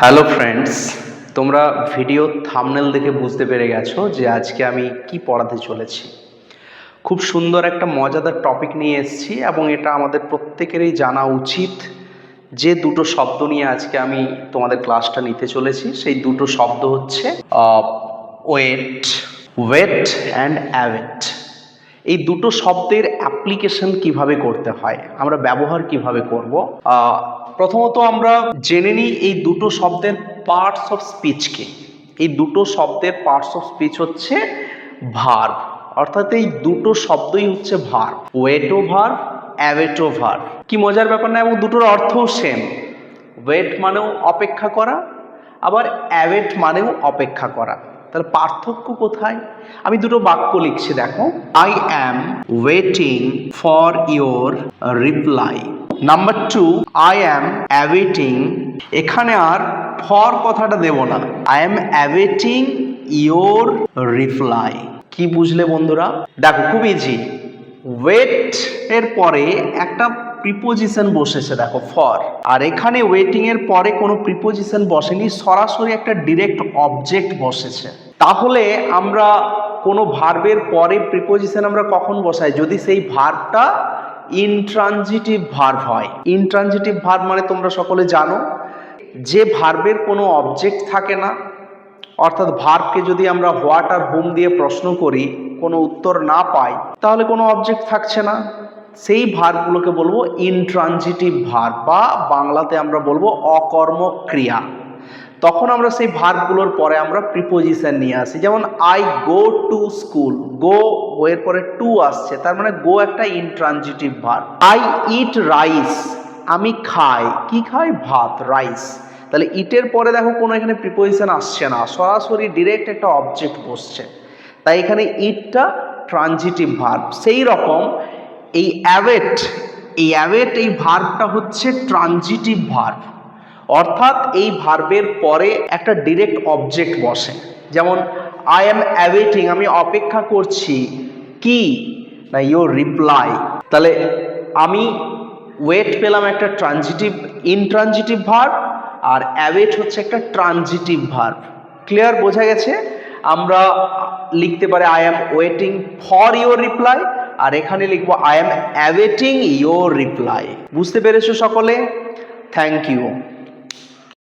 Hello friends, তোমরা video thumbnail দেখে বুঝতে পেরে গেছো যে আজকে আমি কি পড়াতে চলেছি। খুব সুন্দর একটা মজাদার টপিক নিয়ে এসেছি এবং এটা আমাদের প্রত্যেকেরই জানা উচিত। যে দুটো শব্দ নিয়ে আজকে আমি তোমাদের ক্লাসটা নিতে চলেছি সেই দুটো শব্দ হচ্ছে ওয়েট ওয়েট অ্যান্ড অ্যাওয়েট। এই দুটো শব্দের অ্যাপ্লিকেশন কিভাবে করতে হয়, আমরা ব্যবহার কিভাবে করব। প্রথমত আমরা জেনে নিই এই দুটো শব্দের পার্টস অফ স্পিচকে। এই দুটো শব্দের পার্টস অফ স্পিচ হচ্ছে ভার্ব, অর্থাৎ এই দুটো শব্দই হচ্ছে ভার্ব। ওয়েটও ভার্ব, অ্যাওয়েটও ভার্ব। কি মজার ব্যাপার না? এবং দুটোর অর্থও সেম। ওয়েট মানেও অপেক্ষা করা, আবার অ্যাওয়েট মানেও অপেক্ষা করা। তাহলে পার্থক্য কোথায়? আমি দুটো বাক্য লিখছি, দেখো। I am waiting for your reply. Number 2, I am awaiting. এখানে আর ফর কথাটা দেব না, I am awaiting your reply. কি বুঝলে বন্ধুরা? দেখো, খুব ইজি। ওয়েট এর পরে একটা প্রিপোজিশন বসেছে, দেখো, ফর। আর এখানে ওয়েটিং এর পরে কোনো প্রিপোজিশন বসেনি, সরাসরি একটা ডিরেক্ট অবজেক্ট বসেছে। তাহলে আমরা কোনো ভার্বের পরে প্রিপোজিশন আমরা কখন বসাই? যদি সেই ভার্বটা ইনট্রানজিটিভ ভার্ব হয়। ইনট্রানজিটিভ ভার্ব মানে তোমরা সকলে জানো, যে ভার্বের কোনো অবজেক্ট থাকে না। অর্থাৎ ভার্বকে যদি আমরা হোয়াট আর হোম দিয়ে প্রশ্ন করি, কোনো উত্তর না পাই, তাহলে কোনো অবজেক্ট থাকছে না। সেই ভার্বগুলোকে বলবো ইনট্রানজিটিভ ভার্ব, বা বাংলাতে আমরা বলবো অকর্মক ক্রিয়া। তখন আমরা সেই ভার্বগুলোর পরে আমরা প্রিপোজিশন নিয়ে আসি। যেমন আই গো টু স্কুল, গো এর পরে টু আসছে, তার মানে গো একটা intransitive verb. I eat rice, আমি খাই, কি খাই? ভাত, রাইস। তাহলে ইটের পরে দেখো কোনো এখানে প্রিপোজিশন আসছে না, সরাসরি ডিরেক্ট একটা অবজেক্ট বসছে। তাই এখানে ইটটা ট্রানজিটিভ ভার্ব। সেই রকম এই অ্যাওয়েট, এই ভার্বটা হচ্ছে ট্রানজিটিভ ভার্ব। অর্থাৎ এই ভার্বের পরে একটা ডিরেক্ট অবজেক্ট বসে। যেমন আই অ্যাম অ্যাওয়েটিং, আমি অপেক্ষা করছি, কি না? Your reply. তাহলে আমি ওয়েট পেলাম একটা ইনট্রানজিটিভ ভার্ব, আর অ্যাওয়েট হচ্ছে একটা ট্রানজিটিভ ভার্ব। ক্লিয়ার? বোঝা গেছে? আমরা লিখতে পারি I am waiting for your reply, আর এখানে লিখবো I am awaiting your reply. বুঝতে পেরেছো সকলে? Thank you.